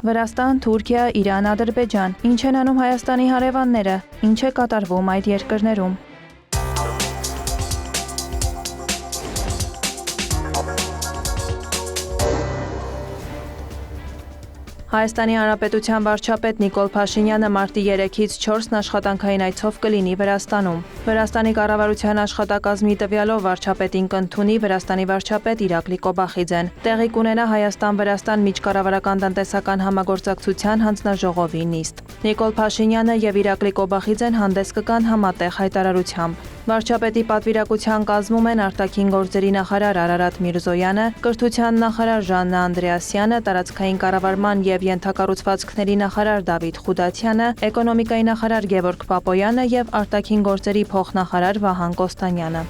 Վրաստան, Թուրքիա, Իրան, Ադրբեջան։ Ինչ են անում Հայաստանի հարևանները, ինչ է կատարվում այդ երկրներում։ Հայաստանի Հանրապետության վարչապետ Նիկոլ Փաշինյանը մարտի 3-ից 4 աշխատանքային այցով կլինի Վրաստանում։ Վրաստանի կառավարության աշխատակազմի տվյալով վարչապետին կընդունի Վրաստանի վարչապետ Իրակլի Կոբախիձեն։ Տեղի կունենա Հայաստան-Վրաստան միջկառավարական տնտեսական համագործակցության հանձնաժողովի նիստ։ Նիկոլ Փաշինյանը եւ Իրակլի Կոբախիձեն հանդես կգան համատեղ հայտարարությամբ։ Վարչապետի պատվիրակության կազմում են արտաքին գործերի նախարար Արարատ Միրզոյանը, կրթության նախարար Ժաննա Անդրեասյանը, տարածքային կառավարման եւ ենթակառուցվածքների նախարար Դավիթ Խուդատյանը, էկոնոմիկայի նախարար Գևորգ Պապոյանը եւ արտաքին գործերի փոխնախարար Վահան Կոստանյանը։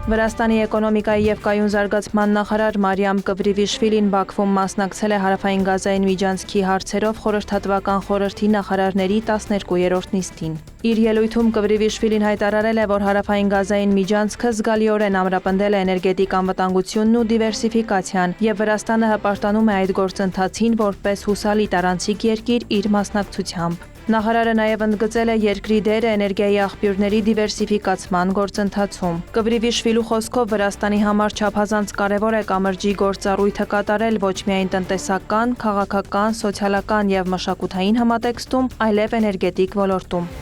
Վրաստանի էկոնոմիկայի եւ կայուն զարգացման նախարար Մարիամ Կվրիվիշվիլին Բաքվում մասնակցել է Հարավային Գազային միջանցքի հարցերով խորհրդատվական խորհրդի նախարարների 12-րդ նիստին։ Իր ելույթում Կվրիվիշվիլին հայտարարել է, որ Հարավային Գազային միջանցքը զգալիորեն ամրապնդել է էներգետիկ անվտանգությունն ու դիվերսիֆիկացիան, եւ Վրաստանը հպարտանում է այդ գործընթացին որպես հուսալի տարանցիկ երկիր իր մասնակցությամբ։ Նախարարը նաև ընդգծել է երկրի դերը էներգիայի աղբյուրների դիվերսիֆիկացման գործընթացում։ Կվրիվիշվիլու խոսքով Վրաստանի համար չափազանց կարևոր է կամրջի գործառույթը կատարել ոչ միայն տնտեսական, քաղաքական, սոցիալական եւ մշակութային համատեքստում, այլև էներգետիկ ոլորտում։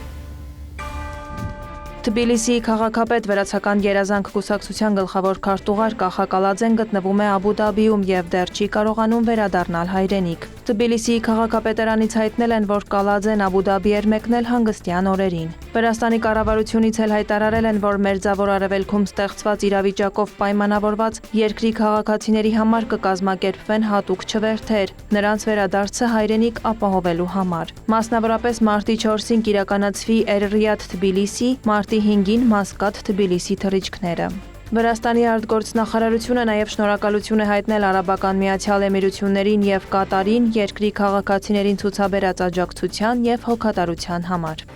Թբիլիսիի քաղաքապետ Վրացական գերազանք կուսակցության գլխավոր քարտուղար Կախա Կալաձեն գտնվում է Աբու Դաբիում եւ դեռ չի կարողանում վերադառնալ հայրենիք։ Թբիլիսիի քաղաքապետարանից հայտնել են, որ Կալաձեն Աբու Դաբի էր մեկնել հանգստյան օրերին։ Վրաստանի կառավարությունից էլ հայտարարել են, որ Մերձավոր Արևելքում ստեղծված իրավիճակով պայմանավորված երկրի քաղաքացիների համար կկազմակերպվեն հատուկ չվերթեր, նրանց վերադարձը հայրենիք ապահովելու համար։ Մասնավորապես մարտի 4-ին կիրականացվի Էր-Ռիադ Թբիլիսի, մարտի 5-ին Մասկատ Թբիլիսի թռիչքները։ Վրաստանի արտգործնախարարությունը նաև շնորհակալություն է հայտնել Արաբական Միացյալ Էմիրություններին եւ Կատարին երկրի քաղաքացիներին ցուցաբերած աջակցության եւ հոգատարության համար։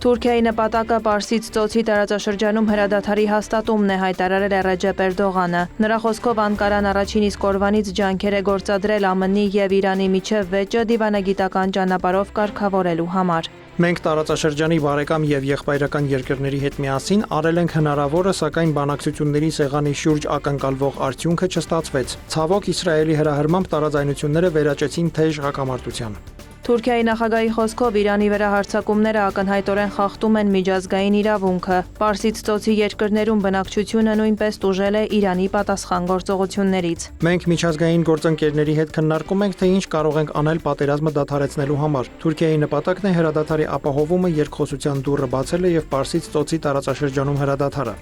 Թուրքիայի նպատակը Պարսից ծոցի տարածաշրջանում հրադադարի հաստատումն է, հայտարարել է Ռեջեփ Էրդողանը։ Նրա խոսքով Անկարան առաջին իսկ օրվանից ջանքեր է գործադրել ԱՄՆ-ի եւ Իրանի միջև վեճը դիվանագիտական ճանապարհով կարգավորելու համար։ Մենք տարածաշրջանի բարեկամ եւ եղբայրական երկրների հետ միասին արել ենք հնարավորը, սակայն բանակցությունների սեղանի շուրջ ակնկալվող արդյունքը չստացվեց։ Ցավոք Իսրայելի հրահրմամբ տարաձայնությունները վերաճեցին թեժ հակամարտության։ Թուրքիայի նախագահի խոսքով Իրանի վրա հարձակումները ակնհայտորեն խախտում են միջազգային իրավունքը։ Պարսից ծոցի երկրներում բնակչությունը նույնպես տուժել է Իրանի պատասխան գործողություններից։ Մենք միջազգային գործընկերների հետ քննարկում ենք, թե ինչ կարող ենք անել պատերազմը դադարեցնելու համար։ Թուրքիայի նպատակն է հրադադարի ապահովումը, երկխոսության դուռը բացելը եւ Պարսից ծոցի տարածաշրջանում հրադադարը։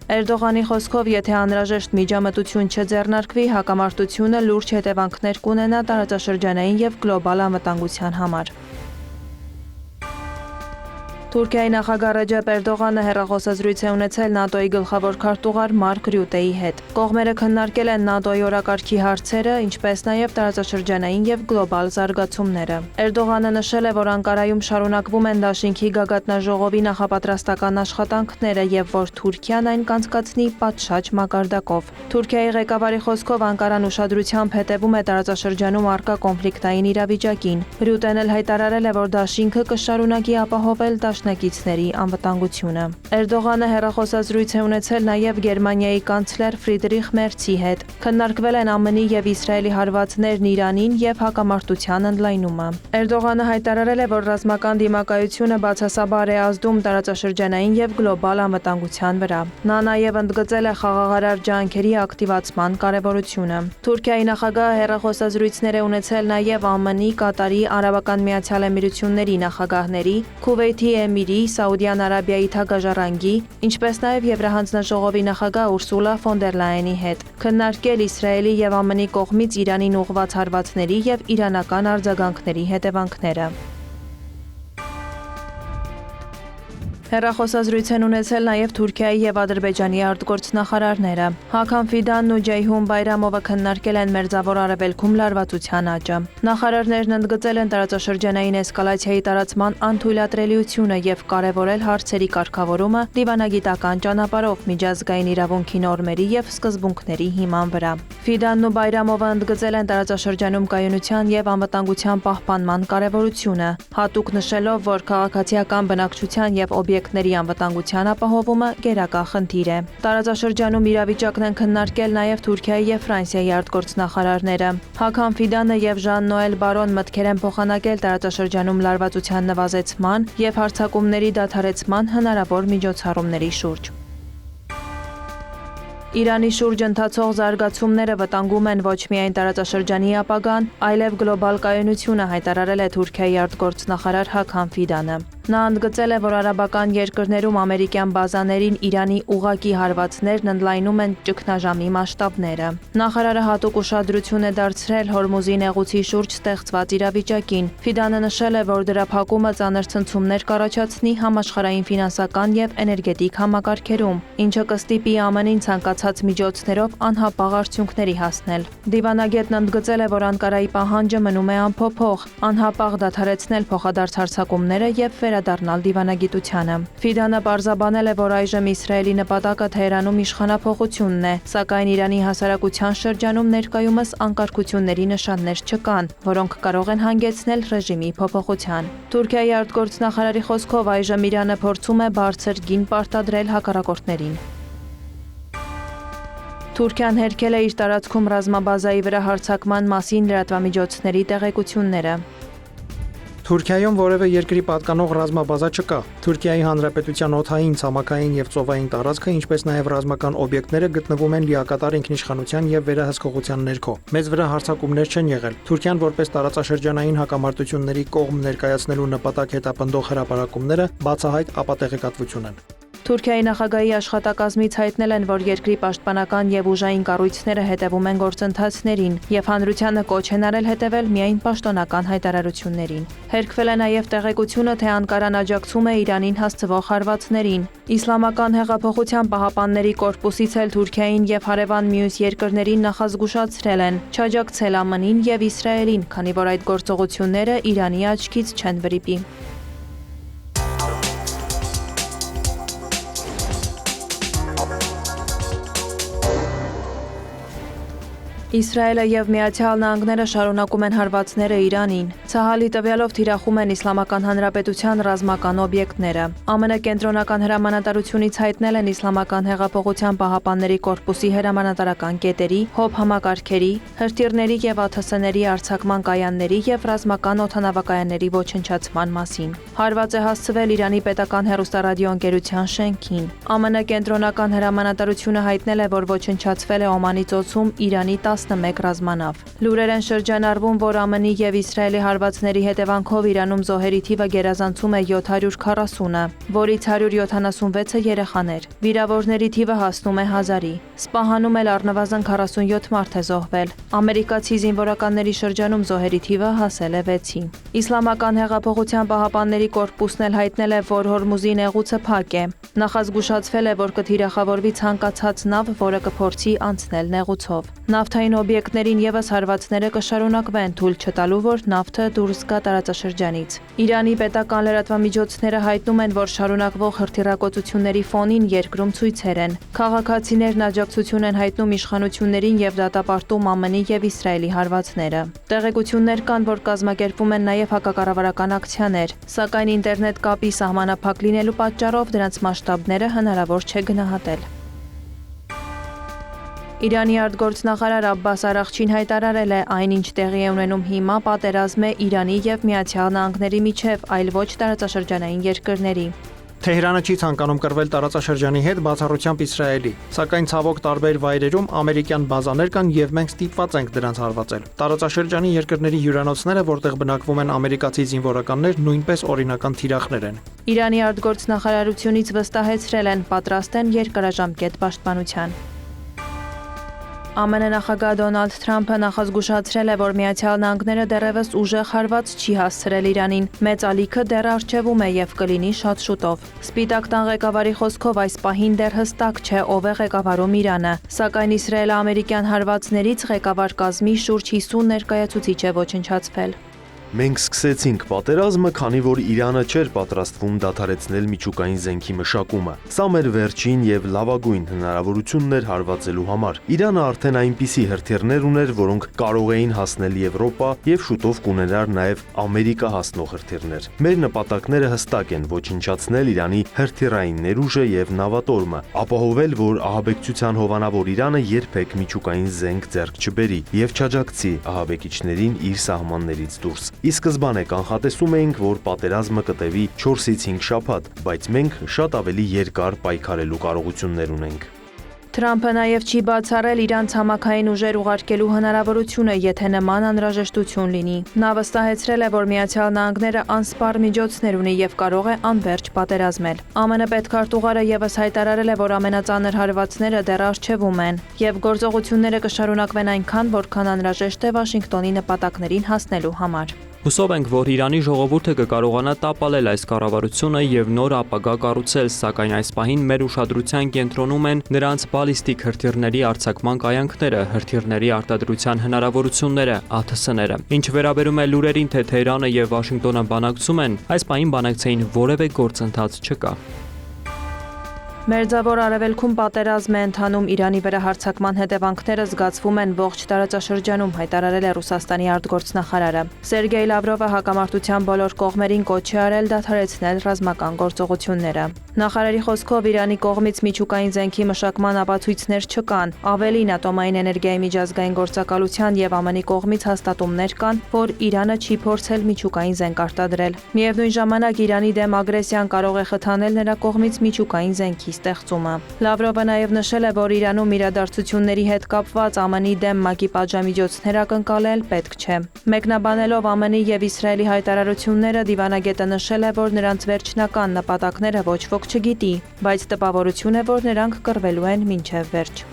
Էրդողանի խոսքով, եթե անհրաժեշտ միջամտություն չձեռնարկվի, հակամարտությունը լուրջ հետևանքներ կունենա տարածաշրջանային եւ գլոբալ անվտանգության համար։ Թուրքիայի նախագահ Ռեջեփ Էրդողանը հեռախոսազրույց է ունեցել ՆԱՏՕ-ի գլխավոր քարտուղար Մարկ Ռյուտեի հետ։ Կողմերը քննարկել են ՆԱՏՕ-ի օրակարգի հարցերը, ինչպես նաև տարածաշրջանային եւ գլոբալ զարգացումները։ Էրդողանը նշել է, որ Անկարայում շարունակվում են Դաշինքի գագաթնաժողովի նախապատրաստական աշխատանքները եւ որ Թուրքիան այն կանցկացնի պատշաճ մակարդակով։ Թուրքիայի ղեկավարի խոսքով Անկարան ուշադրությամբ հետևում է տարածաշրջանում առկա կոնֆլիկտային իրավիճակին։ Ռյուտեն էլ հայտարարել է, որ Դաշինքը կշարունակի ապահովել նակիցների անվտանգությունը։ Էրդողանը հեռախոսազրույց է ունեցել նաև Գերմանիայի կանցլեր Ֆրիդրիխ Մերցի հետ։ Քննարկվել են ԱՄՆ-ի եւ Իսրայելի հարվածներն Իրանին եւ հակամարտության ընդլայնումը։ Էրդողանը հայտարարել է, որ ռազմական դիմակայությունը բացասաբար է ազդում տարածաշրջանային եւ գլոբալ անվտանգության վրա։ Նա նաև ընդգծել է խաղաղարար ջանքերի ակտիվացման կարեւորությունը։ Թուրքիայի նախագահը հեռախոսազրույցներ է ունեցել նաև ԱՄՆ-ի, Կատարի, Արաբական Միացյալ Էմիրությունների նախագահների, Քուվեյթի Էմիրի, Սաուդյան Արաբիայի թագաժառանգի, ինչպես նաև Եվրահանձնաժողովի նախագահ Ուրսուլա ֆոն դեր Լայենի հետ, քննարկել Իսրայելի եւ ԱՄՆ-ի կողմից Իրանին ուղղված հարվածների եւ իրանական արձագանքների հետևանքները։ Հեռախոսազրույց են ունեցել նաև Թուրքիայի եւ Ադրբեջանի արտգործնախարարները։ Հական Ֆիդանն ու Ջեյհուն Բայրամովը քննարկել են Մերձավոր Արևելքում լարվածության աճը։ Նախարարներն ընդգծել են տարածաշրջանային էսկալացիայի տարածման անթույլատրելիությունը եւ կարեւորել հարցերի կարգավորումը դիվանագիտական ճանապարհով միջազգային իրավունքի նորմերի եւ սկզբունքների հիման վրա։ Ֆիդանն ու Բայրամովը ընդգծել են տարածաշրջանում կայունության եւ անվտանգության պահպանման կարեւորությունը, հատուկ նշելով, որ քաղաքացիական բնակչության եւ օբյեկտների անվտանգության ապահովումը գերակա խնդիր է։ Տարածաշրջանում իրավիճակն են քննարկել նաև Թուրքիայի եւ Ֆրանսիայի արտգործնախարարները։ Հական Ֆիդանը եւ Ժան-Նոել Բարոն մտքեր են փոխանակել տարածաշրջանում լարվածության նվազեցման եւ հարձակումների դադարեցման հնարավոր միջոցառումների շուրջ։ Իրանի շուրջ ընթացող զարգացումները վտանգում են ոչ միայն տարածաշրջանի ապագան, այլև գլոբալ կայունությունը, հայտարարել է Թուրքիայի արտգործնախարար Հական Ֆիդանը։ Նա ընդգծել է, որ արաբական երկրներում ամերիկյան բազաներին Իրանի ուղղակի հարվածներն ընդլայնում են ճգնաժամի մասշտաբները։ Նախարարը հատուկ ուշադրություն է դարձրել Հորմուզի նեղուցի շուրջ ստեղծված իրավիճակին։ Ֆիդանը նշել է, որ դրա փակումը ծանր ցնցումներ կառաջացնի համաշխարհային ֆինանսական եւ էներգետիկ համակարգերում, ինչը կստիպի ԱՄՆ-ին ցանկացած միջոցներով անհապաղ արդյունքների հասնել։ Դիվանագետն ընդգծել է, որ Անկարայի պահանջը մնում է անփոփոխ, անհապաղ դադարեցնել փոխադարձ հարձակումները եւ վերադառնալ դիվանագիտությանը։ Ֆիդանը պարզաբանել է, որ այժմ Իսրայելի նպատակը Թեհրանում իշխանափոխությունն է, սակայն Իրանի հասարակության շրջանում ներկայումս անկարգությունների նշաններ չկան, որոնք կարող են հանգեցնել ռեժիմի փոփոխության։ Թուրքիայի արտգործնախարարի խոսքով այժմ Իրանը փորձում է բարձր գին պարտադրել հակառակորդներին։ Թուրքիան հերքել է իր տարածքում ռազմաբազայի վրա հարձակման մասին լրատվամիջոցների տեղեկությունները։ Թուրքիայում որևէ երկրի պատկանող ռազմաբազա չկա։ Թուրքիայի Հանրապետության օդային, ցամաքային եւ ծովային տարածքը, ինչպես նաեւ ռազմական օբյեկտները գտնվում են լիակատար ինքնիշխանության եւ վերահսկողության ներքո։ Մեծ վրա հարձակումներ չեն եղել։ Թուրքիան որպես տարածաշրջանային հակամարտությունների կողմ ներկայացնելու նպատակ հետապնդող հրապարակումները բացահայտ ապատեղեկատվություն են։ Թուրքիայի նախագահի աշխատակազմից հայտնել են, որ երկրի պաշտպանական եւ ուժային կառույցները հետևում են գործընթացներին եւ հանրությանը կոչ են արել հետևել միայն պաշտոնական հայտարարություններին։ Հերքվել է նաեւ տեղեկությունը, թե Անկարան աջակցում է Իրանին հասցվող հարվածներին։ Իսլամական հեղափոխության պահապանների կորպուսից էլ Թուրքիային եւ հարևան մյուս երկրներին նախազգուշացրել են չաջակցել ԱՄՆ-ին եւ Իսրայելին, քանի որ այդ գործողությունները Իրանի աչքից չեն վրիպի։ Իսրայելը եւ Միացյալ Նահանգները շարունակում են հարվածները Իրանին։ Ցահալի տվյալով թիրախում են Իսլամական Հանրապետության ռազմական օբյեկտները։ ԱՄՆ կենտրոնական հրամանատարությունից հայտնել են Իսլամական հեղափոխության պահապանների կորպուսի հրամանատարական կետերի, հոբ համակարգերի, հրթիռների եւ ԱԹՍ-ների արձակման կայանների եւ ռազմական օդանավակայանների ոչնչացման մասին։ Հարված է հասցվել Իրանի պետական հեռուստարադիոընկերության շենքին։ ԱՄՆ կենտրոնական հրամանատարությունը հայտնել է, որ ոչնչացվել է Օմանի ծոցում Իրանի 11 ռազմանավ։ Լուրեր են շրջանառվում, որ ԱՄՆ-ի եւ Իսրայելի հարվածների հետևանքով Իրանում զոհերի թիվը գերազանցում է 740-ը, որից 176-ը երեխաներ։ Վիրավորների թիվը հասնում է 1000-ի։ Սպահանում էլ առնվազն 47 մարդ է զոհվել։ Ամերիկացի զինվորականների շրջանում զոհերի թիվը հասել է 6-ի։ Իսլամական հեղափոխության պահապանների կորպուսն էլ հայտնել է, որ Հորմուզի նեղուցը փակ է։ Նախազգուշացվել է, որ կթիրախավորվի ցանկացած նավ, որը կփորձի անցնել նեղուցով։ Նավթային օբյեկտներին եւս հարվածները կշարունակվեն, թույլ չտալու, որ նավթը դուրս գա տարածաշրջանից։ Իրանի պետական լրատվամիջոցները հայտնում են, որ շարունակվող հրթիռակոծությունների ֆոնին երկրում ցույցեր են։ Քաղաքացիներն աջակցություն են հայտնում իշխանություններին եւ դատապարտում ԱՄՆ-ի եւ Իսրայելի հարվածները։ Տեղեկություններ կան, որ կազմակերպվում են նաեւ հակակառավարական ակցիաներ, սակայն ինտերնետ կապի սահմանափակ լինելու պատճառով դրանց մասշտաբները հնարավոր չէ գնահատել։ Իրանի արտգործնախարար Աբբաս Արաղչին հայտարարել է, այնինչ տեղի է ունենում հիմա պատերազմ է Իրանի եւ Միացյալ Նահանգների միջև, այլ ոչ տարածաշրջանային երկրների։ Թեհրանը չի ցանկանում կռվել տարածաշրջանի հետ, բացառությամբ Իսրայելի, սակայն ցավոք տարբեր վայրերում ամերիկյան բազաներ կան եւ մենք ստիպված ենք դրանց հարվածել։ Տարածաշրջանի երկրների հյուրանոցները, որտեղ բնակվում են ամերիկացի զինվորականներ, նույնպես օրինական թիրախներ են։ Իրանի արտգործնախարարությունից վստահեցրել են, պատրաստ են երկարաժամկետ պաշտպանության։ ԱՄՆ նախագահ Դոնալդ Թրամփը նախազգուշացրել է, որ Միացյալ Նահանգները դեռևս ուժեղ հարված չի հասցրել Իրանին։ Մեծ ալիքը դեռ առջևում է եւ կլինի շատ շուտով։ Սպիտակ տան ղեկավարի խոսքով այս պահին դեռ հստակ չէ ով է ղեկավարում Իրանը, սակայն իսրայելա-ամերիկյան հարվածներից ղեկավար կազմի շուրջ 50 ներկայացուցիչ է ոչնչացվել։ Մենք սկսեցինք պատերազմը, քանի որ Իրանը չէր պատրաստվում դադարեցնել միջուկային զենքի մշակումը։ Սա մեր վերջին եւ լավագույն հնարավորությունն էր հարվածելու համար։ Իրանը արդեն այնպիսի հրթիռներ ուներ, որոնք կարող էին հասնել Եվրոպա եւ շուտով կունենար նաեւ Ամերիկա հասնող հրթիռներ։ Մեր նպատակները հստակ են՝ ոչնչացնել Իրանի հրթիռային ներուժը եւ նավատորմը, ապահովել, որ ահաբեկչության հովանավոր Իրանը երբեք միջուկային զենք ձեռք չբերի եւ չաջակցի ահաբեկիչներին իր սահմաններից դուրս։ Ի սկզբանե կանխատեսում էինք, որ պատերազմը կտևի 4-ից 5 շաբաթ, բայց մենք շատ ավելի երկար պայքարելու կարողություններ ունենք։ Թրամփը նաև չի բացառել Իրան ցամաքային ուժեր ուղարկելու հնարավորությունը, եթե նման անհրաժեշտություն լինի։ Նա վստահեցրել է, որ Միացյալ Նահանգները անսպառ միջոցներ ունի եւ կարող է անվերջ պատերազմել։ ԱՄՆ պետքարտուղարը եւս հայտարարել է, որ ամենածանր հարվածները դեռ առջևում են եւ գործողությունները կշարունակվեն այնքան, որքան անհրաժեշտ է Վաշինգտոնի նպատակներին հասնելու համար։ Հուսով ենք, որ Իրանի ժողովուրդը կկարողանա տապալել այս կառավարությունը եւ նոր ապագա կառուցել, սակայն այս պահին մեր ուշադրության կենտրոնում են նրանց բալիստիկ հրթիռների արձակման կայանքները, հրթիռների արտադրության հնարավորությունները, ԱԹՍ-ները։ Ինչ վերաբերում է լուրերին, թե Թեհրանը եւ Վաշինգտոնը բանակցում են, այս պահին բանակցային որևէ գործընթաց չկա։ Մերձավոր Արևելքում պատերազմ է ընթանում, Իրանի վրա հարձակման հետևանքները զգացվում են ողջ տարածաշրջանում, հայտարարել է Ռուսաստանի արտգործնախարարը։ Սերգեյ Լավրովը հակամարտության բոլոր կողմերին կոչ է արել դադարեցնել ռազմական գործողությունները։ Նախարարի խոսքով Իրանի կողմից միջուկային զենքի մշակման ապացույցներ չկան, ավելին ատոմային էներգիայի միջազգային գործակալության եւ ԱՄՆ-ի կողմից հաստատումներ կան, որ Իրանը չի փորձել միջուկային զենք արտադրել։ Միևնույն ժամանակ Իրանի դեմ ագրեսիան կարող է խթանել նրա կողմից միջուկային զենքի ստեղծումը։ Լավրովը նաև նշել է, որ Իրանում իրադարձությունների հետ կապված ԱՄՆ-ի դեմ ՄԱԿ-ի պատժամիջոցներ ակնկալել պետք չէ։ Մեկնաբանելով ԱՄՆ-ի եւ Իսրայելի հայտարարությունները, դիվանագետը նշել է, որ նրանց վերջնական նպատակները ոչ ոք չգիտի, բայց տպավորություն է, որ նրանք կռվելու են մինչև վերջ։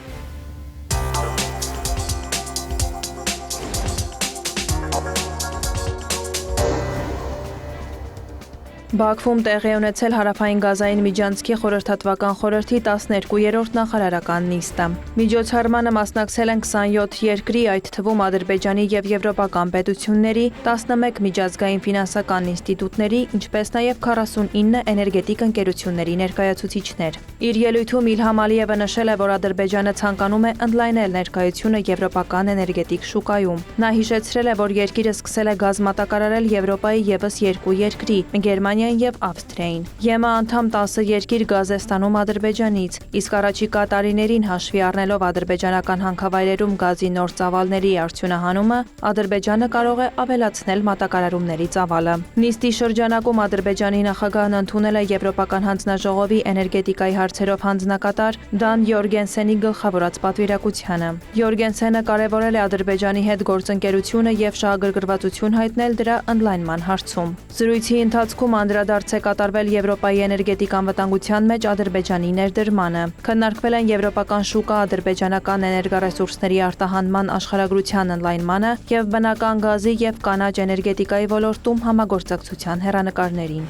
Բաքվում տեղի ունեցել Հարավային Գազային միջանցքի խորհրդատվական խորհրդի 12-րդ նախարարական նիստը։ Միջոցառմանը մասնակցել են 27 երկրի, այդ թվում Ադրբեջանի եւ եվրոպական պետությունների, 11 միջազգային ֆինանսական ինստիտուտների, ինչպես նաեւ 49 էներգետիկ ընկերությունների ներկայացուցիչներ։ Իր ելույթում Իլհամ Ալիևը նշել է, որ Ադրբեջանը ցանկանում է ընդլայնել ներկայությունը եվրոպական էներգետիկ շուկայում։ Նա հիշեցրել է, որ երկիրը սկսել է գազ մատակարարել Եվրոպայի եւս 2 երկրի՝ Գերմանիային եւ Ավստրիային։ ԵՄ անդամ 10 երկիր գազ է ստանում Ադրբեջանից, իսկ առաջիկա տարիներին հաշվի առնելով ադրբեջանական հանքավայրերում գազի նոր ծավալների արդյունահանումը, Ադրբեջանը կարող է ավելացնել մատակարարումների ծավալը։ Նիստի շրջանակում Ադրբեջանի նախագահն ընդունել է Եվրոպական հանձնաժողովի էներգետիկայի հարցերով հանձնակատար Դան Յորգենսենի գլխավորած պատվիրակությանը։ Յորգենսենը կարևորել է Ադրբեջանի հետ գործընկերությունը եւ շահագրգռվածություն հայտնել դրա ընդլայնման հարցում։ Զրույցի ընթացքում անդրադարձ է կատարվել Եվրոպայի էներգետիկ անվտանգության մեջ Ադրբեջանի ներդրմանը։ Քննարկվել են եվրոպական շուկա ադրբեջանական էներգառեսուրսների արտահանման աշխարհագրության ընդլայնմանը եւ բնական գազի եւ կանաչ էներգետիկայի ոլորտում համագործակցության հեռանկարներին։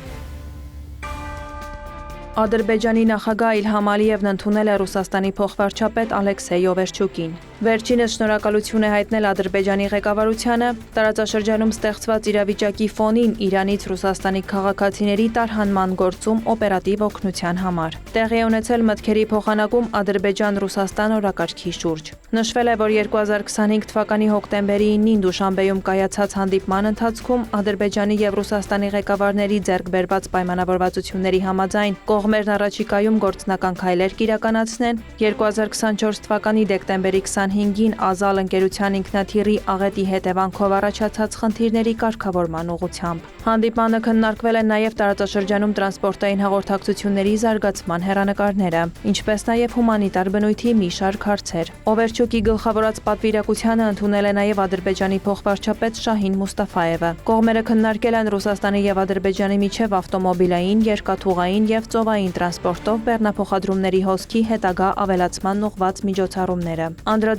Ադրբեջանի նախագահ Իլհամ Ալիևն ընդունել է Ռուսաստանի փոխվարչապետ Ալեքսեյ Օվերչուկին։ Վերջինս շնորհակալություն է հայտնել Ադրբեջանի ղեկավարությանը տարածաշրջանում ստեղծված իրավիճակի ֆոնին Իրանից Ռուսաստանի քաղաքացիների տարհանման գործում օպերատիվ օգնության համար։ Տեղի է ունեցել մտքերի փոխանակում Ադրբեջան-Ռուսաստան օրակարգի շուրջ։ Նշվել է, որ 2025 թվականի հոկտեմբերի 9-ին Դուշանբեում կայացած հանդիպման ընթացքում Ադրբեջանի եւ Ռուսաստանի ղեկավարների ձեռք բերված պայմանավորվածությունների համաձայն կողմերն առաջիկայում գործնական քայլեր կիրականացնեն 2024 թվականի դեկտեմբերի 25-ին Ազալ ընկերության ինքնաթիռի աղետի հետևանքով առաջացած խնդիրների կարգավորման ուղղությամբ։ Հանդիպանը քննարկվել են նաև տարածաշրջանում տրանսպորտային հաղորդակցությունների զարգացման հեռանկարները, ինչպես նաև հումանիտար բնույթի մի շարք հարցեր։ Օվերչուկի գլխավորած պատվիրակությանը ընդունել է նաև Ադրբեջանի փոխվարչապետ Շահին Մուստաֆայևը։ Կողմերը քննարկել են Ռուսաստանի եւ Ադրբեջանի միջև ավտոմոբիլային, երկաթուղային եւ ծովային տրանսպորտով բեռնափոխադրումների հոսքի հետագա ավելացման ուղղված միջոցառումները։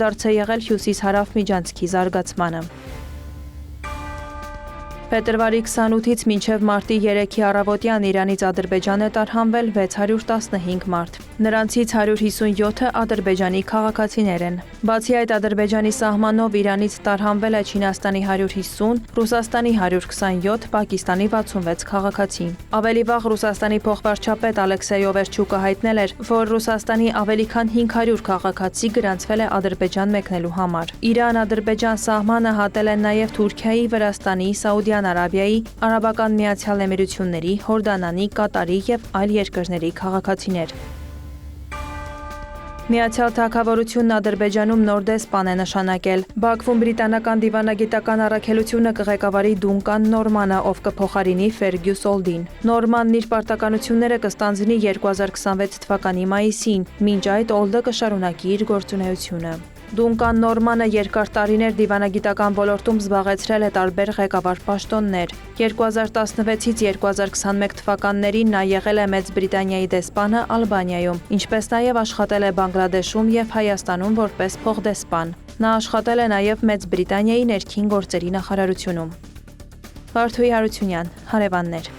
շրջադարձ է եղել հյուսիս-հարավ միջանցքի զարգացմանը։ Փետրվարի 28-ից մինչև մարտի 3-ի առավոտյան Իրանից Ադրբեջան է տարհանվել 615 մարդ։ Նրանցից 157-ը Ադրբեջանի քաղաքացիներ են։ Բացի այդ, Ադրբեջանի սահմանով Իրանից տարհանվել է Չինաստանի 150, Ռուսաստանի 127, Պակիստանի 66 քաղաքացի։ Ավելի վաղ Ռուսաստանի փոխվարչապետ Ալեքսեյ Օվերչուկը հայտնել էր, որ Ռուսաստանի ավելի քան 500 քաղաքացի գրանցվել է Ադրբեջան մեկնելու համար։ Իրան-Ադրբեջան սահմանը հատել են նաև Թուրքիայի, Վրաստանի, Սաուդյան Արաբիայի, Արաբական Միացյալ Էմիրությունների, Հորդանանի, Կատարի եւ այլ երկրների քաղաքացիներ։ Միացյալ Թագավորությունն Ադրբեջանում նոր դեսպան է նշանակել։ Բաքվում բրիտանական դիվանագիտական առաքելությունը կղեկավարի Դունկան Նորմանը, ով կփոխարինի Ֆերգյուս Օլդին։ Նորմանն իր պարտականությունները կստանձնի 2026 թվականի մայիսին, մինչ այդ Օլդը կշարունակի իր գործունեությունը։ Դունկան Նորմանը երկար տարիներ դիվանագիտական ոլորտում զբաղեցրել է տարբեր ղեկավար պաշտոններ։ 2016-ից 2021 թվականներին նա եղել է Մեծ Բրիտանիայի դեսպանը Ալբանիայում, ինչպես նաև աշխատել է Բանգլադեշում և Հայաստանում որպես փոխդեսպան։ Նա աշխատել է նաև Մեծ Բրիտանիայի ներքին գործերի նախարարությունում։ Վարդուհի Հարությունյան, հարևաններ։